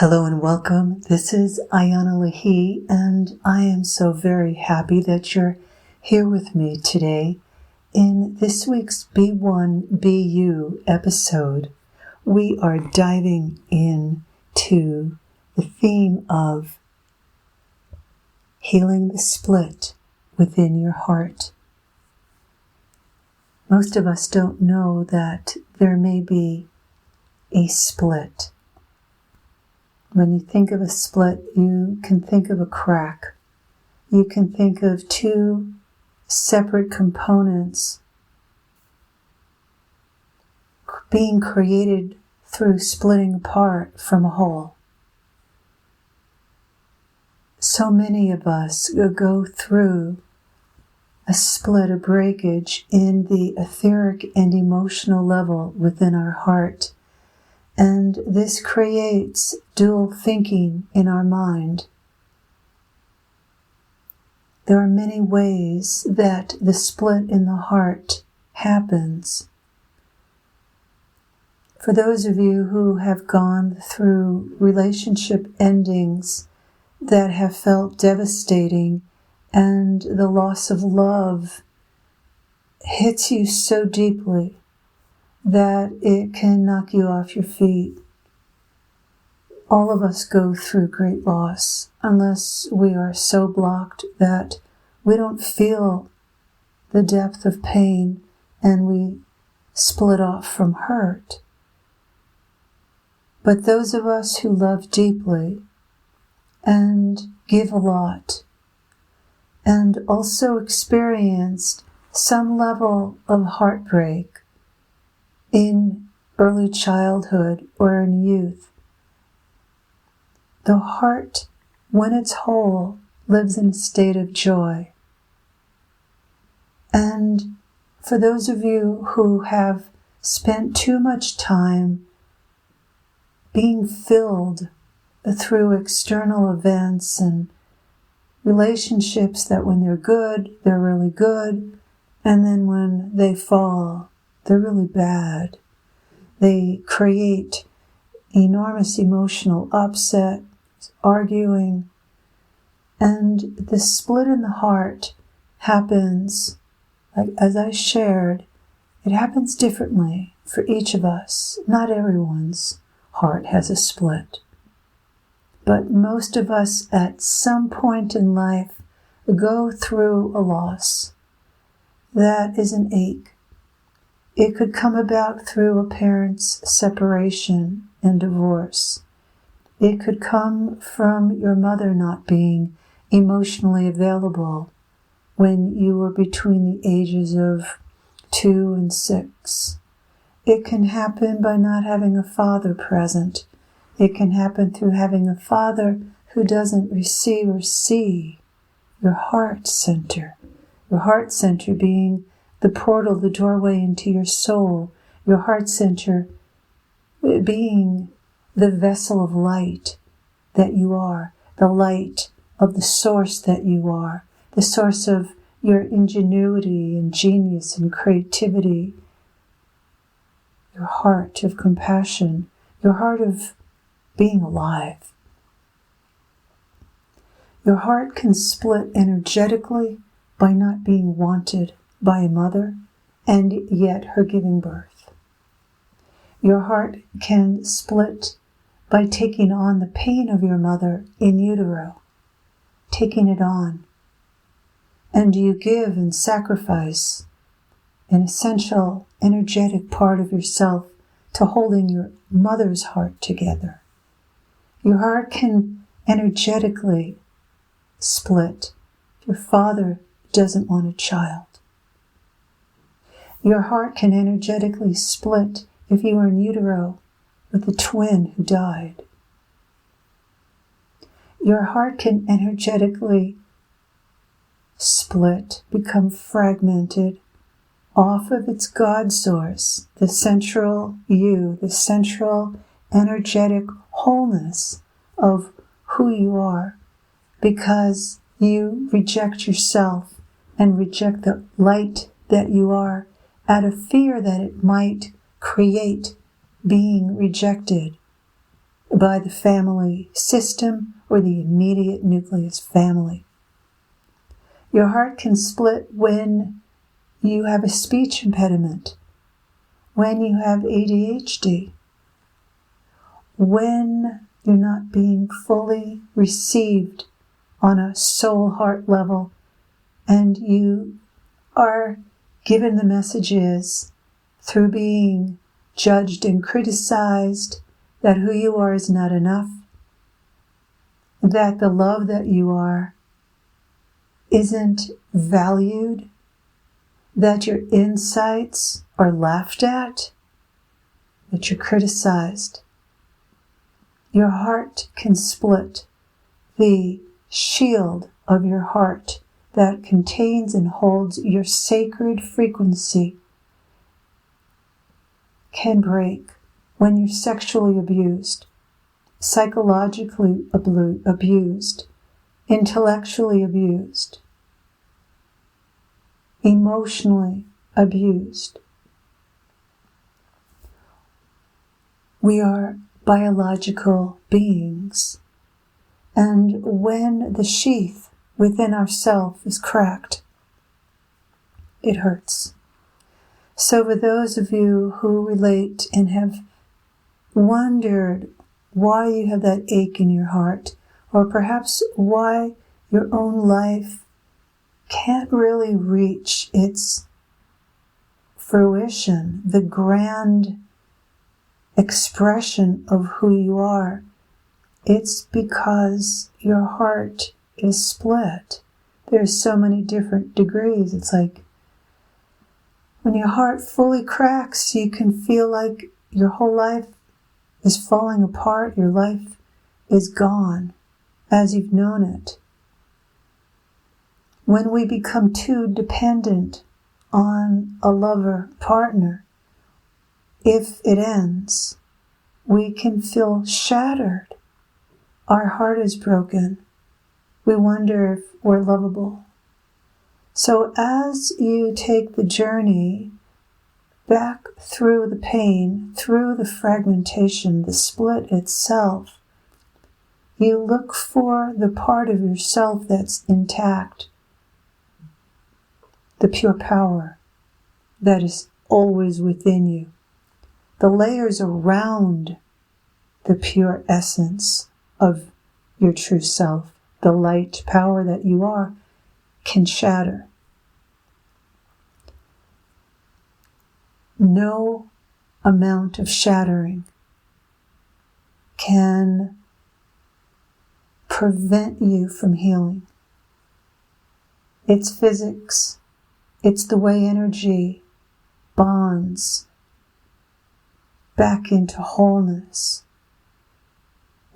Hello and welcome. This is Ayana Lahi, and I am so very happy that you're here with me today. In this week's Be One, Be You episode, we are diving into the theme of healing the split within your heart. Most of us don't know that there may be a split. When you think of a split, you can think of a crack. You can think of two separate components being created through splitting apart from a whole. So many of us go through a split, a breakage in the etheric and emotional level within our heart. And this creates dual thinking in our mind. There are many ways that the split in the heart happens. For those of you who have gone through relationship endings that have felt devastating and the loss of love hits you so deeply that it can knock you off your feet. All of us go through great loss unless we are so blocked that we don't feel the depth of pain and we split off from hurt. But those of us who love deeply and give a lot and also experienced some level of heartbreak in early childhood or in youth, the heart, when it's whole, lives in a state of joy. And for those of you who have spent too much time being filled through external events and relationships that when they're good, they're really good, and then when they fall, they're really bad. They create enormous emotional upset, arguing, and the split in the heart happens, like as I shared, it happens differently for each of us. Not everyone's heart has a split, but most of us at some point in life go through a loss that is an ache. It could come about through a parent's separation and divorce. It could come from your mother not being emotionally available when you were between the ages of 2 and 6. It can happen by not having a father present. It can happen through having a father who doesn't receive or see your heart center. Your heart center being the portal, the doorway into your soul, your heart center being the vessel of light that you are, the light of the source that you are, the source of your ingenuity and genius and creativity, your heart of compassion, your heart of being alive. Your heart can split energetically by not being wanted by a mother, and yet her giving birth. Your heart can split by taking on the pain of your mother in utero, taking it on. And you give and sacrifice an essential, energetic part of yourself to holding your mother's heart together. Your heart can energetically split if your father doesn't want a child. Your heart can energetically split if you are in utero with a twin who died. Your heart can energetically split, become fragmented off of its God source, the central you, the central energetic wholeness of who you are, because you reject yourself and reject the light that you are out of fear that it might create being rejected by the family system or the immediate nucleus family. Your heart can split when you have a speech impediment, when you have ADHD, when you're not being fully received on a soul-heart level, and you are given the messages through being judged and criticized that who you are is not enough, that the love that you are isn't valued, that your insights are laughed at, that you're criticized. Your heart can split. The shield of your heart that contains and holds your sacred frequency can break when you're sexually abused, psychologically abused, intellectually abused, emotionally abused. We are biological beings, and when the sheath within ourself is cracked, it hurts. So for those of you who relate and have wondered why you have that ache in your heart, or perhaps why your own life can't really reach its fruition, the grand expression of who you are, it's because your heart is split. There's so many different degrees. It's like when your heart fully cracks, you can feel like your whole life is falling apart. Your life is gone as you've known it. When we become too dependent on a lover, partner, if it ends, we can feel shattered. Our heart is broken. We wonder if we're lovable. So as you take the journey back through the pain, through the fragmentation, the split itself, you look for the part of yourself that's intact, the pure power that is always within you. The layers around the pure essence of your true self, the light power that you are, can shatter. No amount of shattering can prevent you from healing. It's physics. It's the way energy bonds back into wholeness.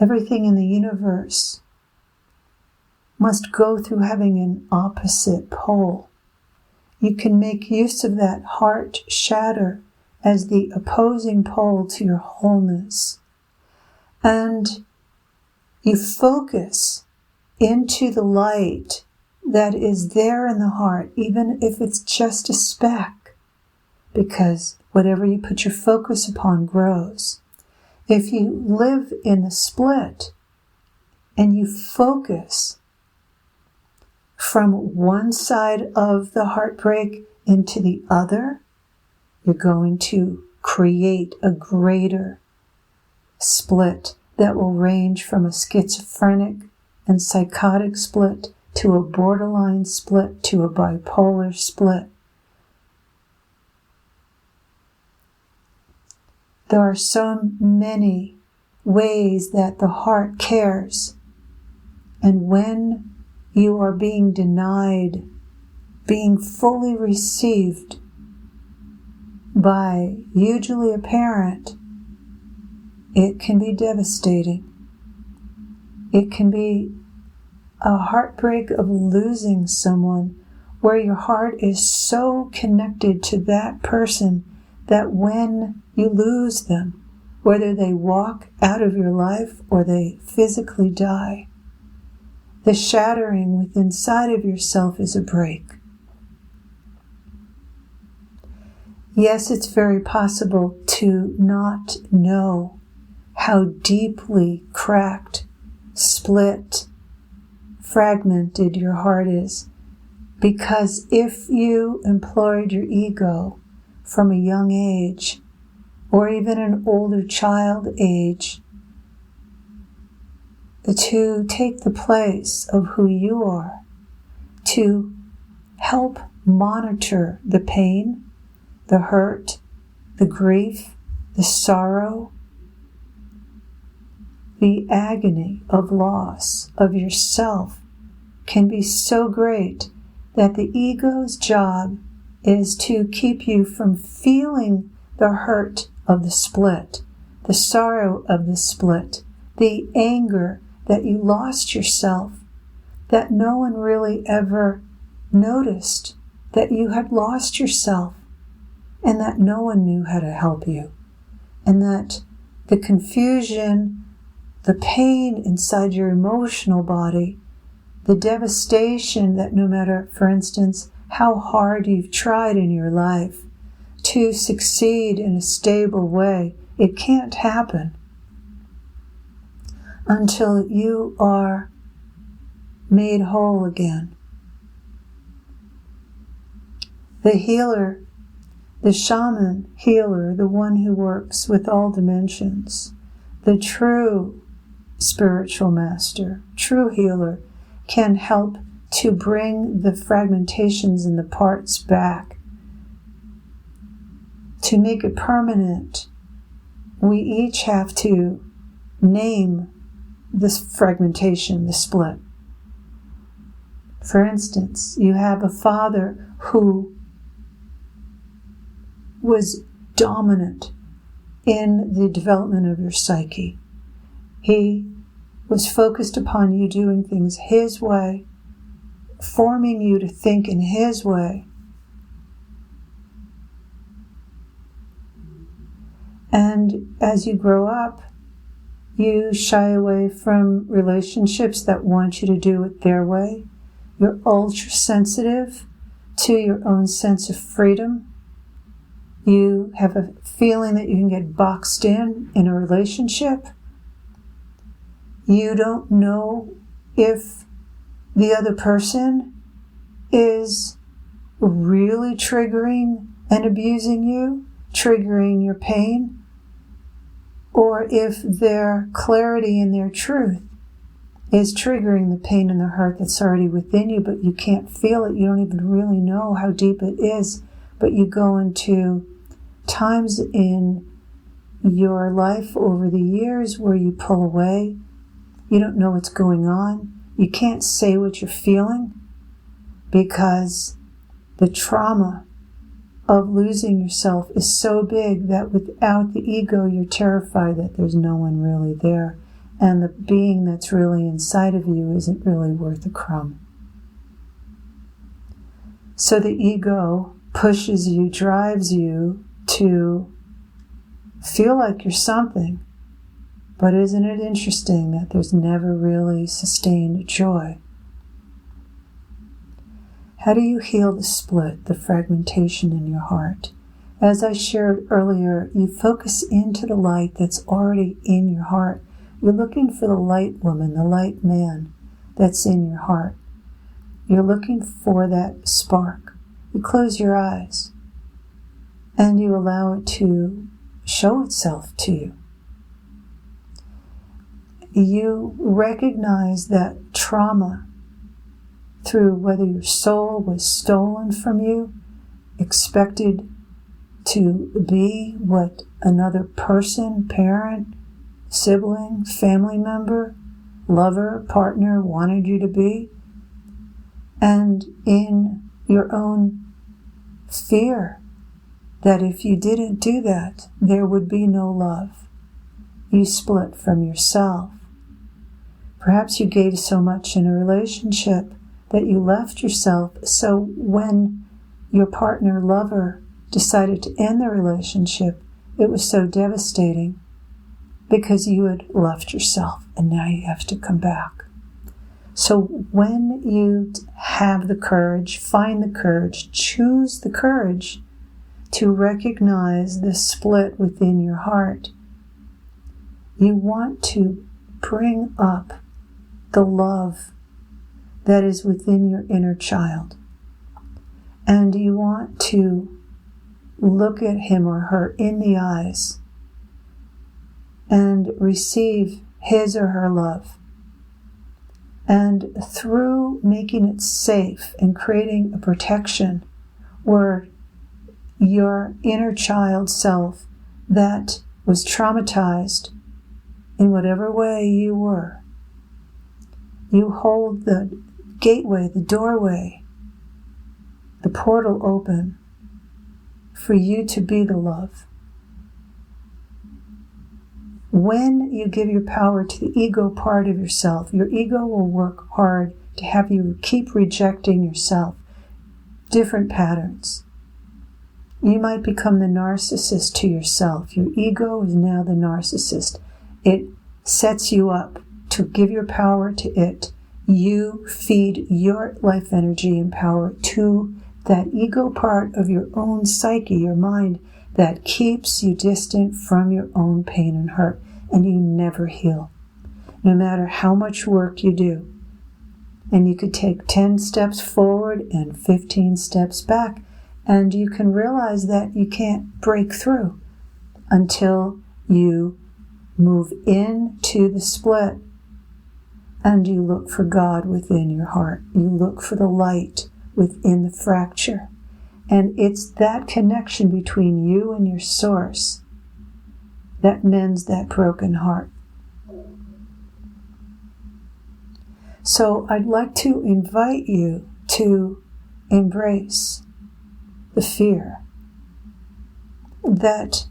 Everything in the universe must go through having an opposite pole. You can make use of that heart shatter as the opposing pole to your wholeness. And you focus into the light that is there in the heart, even if it's just a speck, because whatever you put your focus upon grows. If you live in the split and you focus from one side of the heartbreak into the other, you're going to create a greater split that will range from a schizophrenic and psychotic split to a borderline split to a bipolar split. There are so many ways that the heart cares, and when you are being denied being fully received by usually a parent, it can be devastating. It can be a heartbreak of losing someone where your heart is so connected to that person that when you lose them, whether they walk out of your life or they physically die, the shattering within inside of yourself is a break. Yes, it's very possible to not know how deeply cracked, split, fragmented your heart is. Because if you employed your ego from a young age, or even an older child age, to take the place of who you are, to help monitor the pain, the hurt, the grief, the sorrow, the agony of loss of yourself can be so great that the ego's job is to keep you from feeling the hurt of the split, the sorrow of the split, the anger that you lost yourself, that no one really ever noticed that you had lost yourself, and that no one knew how to help you, and that the confusion, the pain inside your emotional body, the devastation that no matter, for instance, how hard you've tried in your life to succeed in a stable way, it can't happen until you are made whole again. The healer, the shaman healer, the one who works with all dimensions, the true spiritual master, true healer, can help to bring the fragmentations and the parts back. To make it permanent, we each have to name this fragmentation, the split. For instance, you have a father who was dominant in the development of your psyche. He was focused upon you doing things his way, forming you to think in his way. And as you grow up, you shy away from relationships that want you to do it their way. You're ultra sensitive to your own sense of freedom. You have a feeling that you can get boxed in a relationship. You don't know if the other person is really triggering and abusing you, triggering your pain, or if their clarity and their truth is triggering the pain and the hurt that's already within you, but you can't feel it. You don't even really know how deep it is, but you go into times in your life over the years where you pull away. You don't know what's going on. You can't say what you're feeling because the trauma of losing yourself is so big that without the ego, you're terrified that there's no one really there. And the being that's really inside of you isn't really worth a crumb. So the ego pushes you, drives you to feel like you're something. But isn't it interesting that there's never really sustained joy? How do you heal the split, the fragmentation in your heart? As I shared earlier, you focus into the light that's already in your heart. You're looking for the light woman, the light man that's in your heart. You're looking for that spark. You close your eyes and you allow it to show itself to you. You recognize that trauma through whether your soul was stolen from you, expected to be what another person, parent, sibling, family member, lover, partner wanted you to be, and in your own fear that if you didn't do that, there would be no love. You split from yourself. Perhaps you gave so much in a relationship that you left yourself, so when your partner, lover, decided to end the relationship, it was so devastating because you had left yourself and now you have to come back. So when you have the courage, find the courage, choose the courage to recognize the split within your heart, You want to bring up the love that is within your inner child. And you want to look at him or her in the eyes and receive his or her love. And through making it safe and creating a protection where your inner child self that was traumatized in whatever way you were, you hold the gateway, the doorway, the portal open for you to be the love. When you give your power to the ego part of yourself, your ego will work hard to have you keep rejecting yourself. Different patterns. You might become the narcissist to yourself. Your ego is now the narcissist. It sets you up to give your power to it. You feed your life energy and power to that ego part of your own psyche, your mind, that keeps you distant from your own pain and hurt, and you never heal, no matter how much work you do. And you could take 10 steps forward and 15 steps back, and you can realize that you can't break through until you move into the split and you look for God within your heart. You look for the light within the fracture. And it's that connection between you and your source that mends that broken heart. So I'd like to invite you to embrace the fear that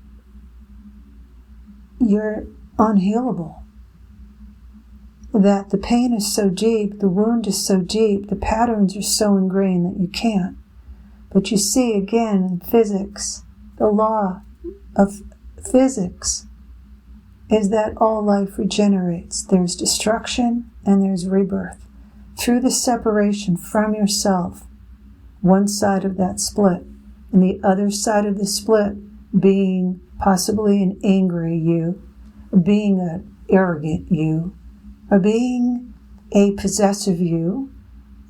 you're unhealable, that the pain is so deep, the wound is so deep, the patterns are so ingrained that you can't. But you see, again, in physics, the law of physics is that all life regenerates. There's destruction and there's rebirth. Through the separation from yourself, one side of that split, and the other side of the split being possibly an angry you, being an arrogant you, or being a possessive you,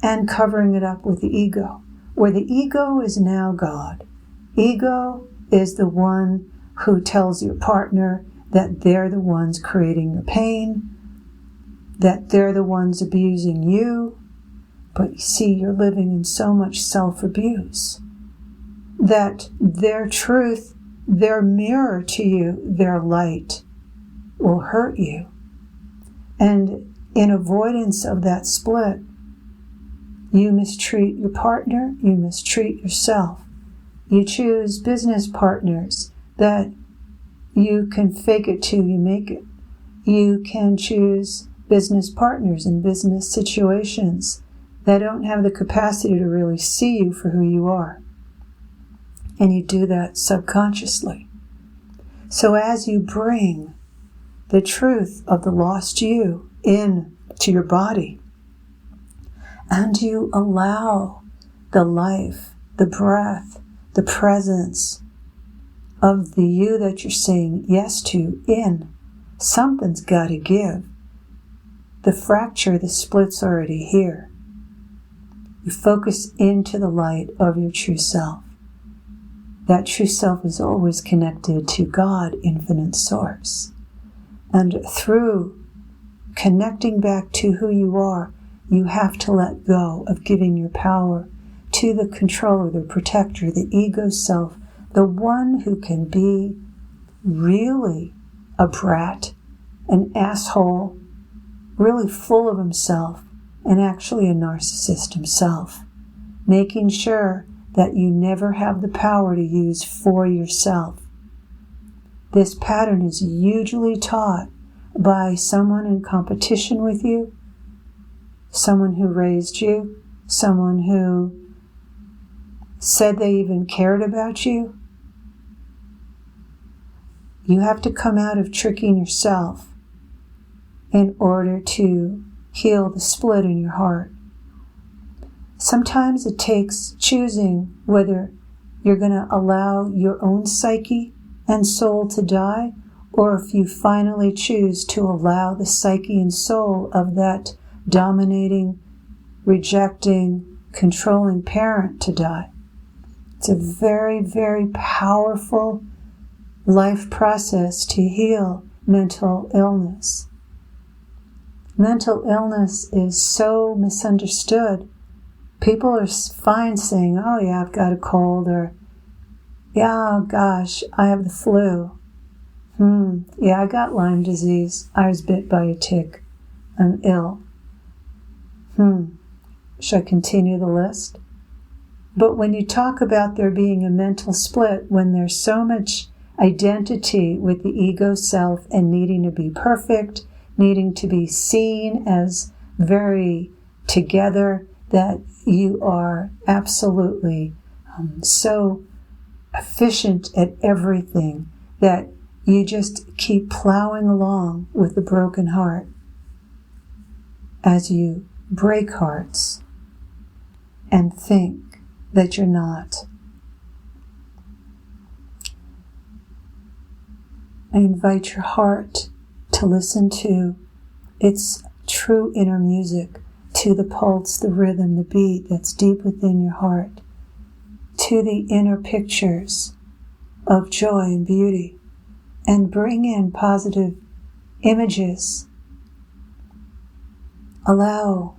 and covering it up with the ego, where the ego is now God. Ego is the one who tells your partner that they're the ones creating your pain, that they're the ones abusing you, but you see, you're living in so much self-abuse, that their truth, their mirror to you, their light, will hurt you. And in avoidance of that split, you mistreat your partner, you mistreat yourself. You choose business partners that you can fake it till you make it. You can choose business partners in business situations that don't have the capacity to really see you for who you are. And you do that subconsciously. So as you bring the truth of the lost you in to your body, and you allow the life, the breath, the presence of the you that you're saying yes to in, something's got to give. The fracture, the split's already here. You focus into the light of your true self. That true self is always connected to God, infinite source. And through connecting back to who you are, you have to let go of giving your power to the controller, the protector, the ego self, the one who can be really a brat, an asshole, really full of himself, and actually a narcissist himself, making sure that you never have the power to use for yourself. This pattern is usually taught by someone in competition with you, someone who raised you, someone who said they even cared about you. You have to come out of tricking yourself in order to heal the split in your heart. Sometimes it takes choosing whether you're going to allow your own psyche and soul to die, or if you finally choose to allow the psyche and soul of that dominating, rejecting, controlling parent to die. It's a very, very powerful life process to heal mental illness. Mental illness is so misunderstood. People are fine saying, oh yeah, I've got a cold, or yeah, gosh, I have the flu. Yeah, I got Lyme disease. I was bit by a tick. I'm ill. Should I continue the list? But when you talk about there being a mental split, when there's so much identity with the ego self and needing to be perfect, needing to be seen as very together, that you are absolutely so efficient at everything that you just keep plowing along with a broken heart as you break hearts and think that you're not. I invite your heart to listen to its true inner music, to the pulse, the rhythm, the beat that's deep within your heart, to the inner pictures of joy and beauty, and bring in positive images. Allow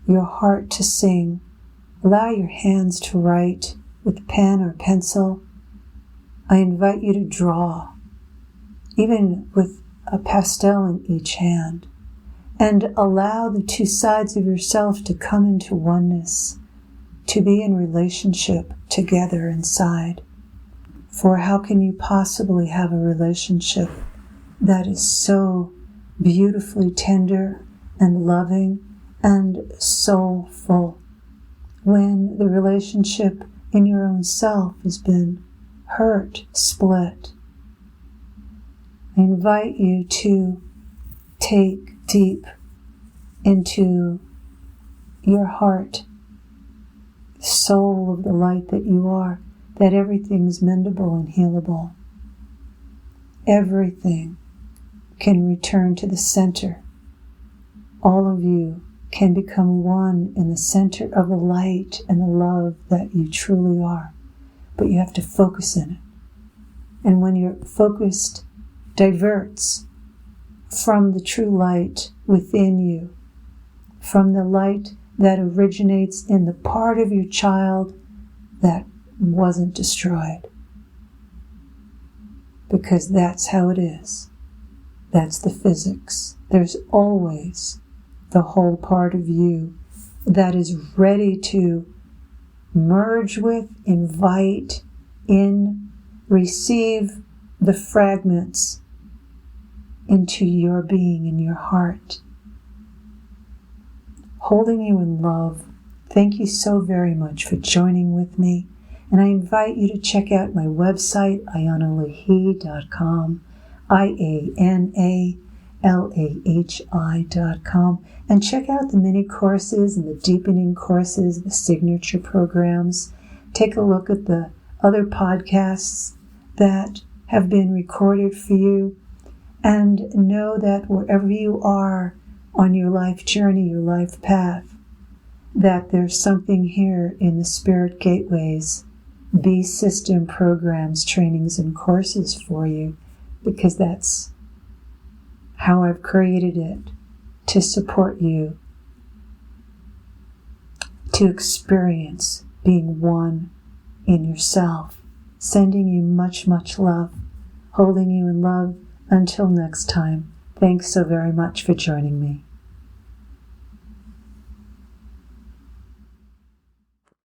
your heart to sing. Allow your hands to write with a pen or pencil. I invite you to draw, even with a pastel in each hand, and allow the two sides of yourself to come into oneness, to be in relationship together inside. For how can you possibly have a relationship that is so beautifully tender and loving and soulful when the relationship in your own self has been hurt, split? I invite you to take deep into your heart, soul of the light that you are, that everything's mendable and healable. Everything can return to the center. All of you can become one in the center of the light and the love that you truly are. But you have to focus in it. And when you're focused, diverts from the true light within you, from the light that originates in the part of your child that wasn't destroyed. Because that's how it is. That's the physics. There's always the whole part of you that is ready to merge with, invite in, receive the fragments into your being, in your heart. Holding you in love. Thank you so very much for joining with me. And I invite you to check out my website, IanaLahi.com, IanaLahi.com, and check out the mini courses and the deepening courses, the signature programs. Take a look at the other podcasts that have been recorded for you, and know that wherever you are on your life journey, your life path, that there's something here in the Spirit Gateways B system programs, trainings, and courses for you, because that's how I've created it, to support you to experience being one in yourself. Sending you much, much love, holding you in love. Until next time, thanks so very much for joining me.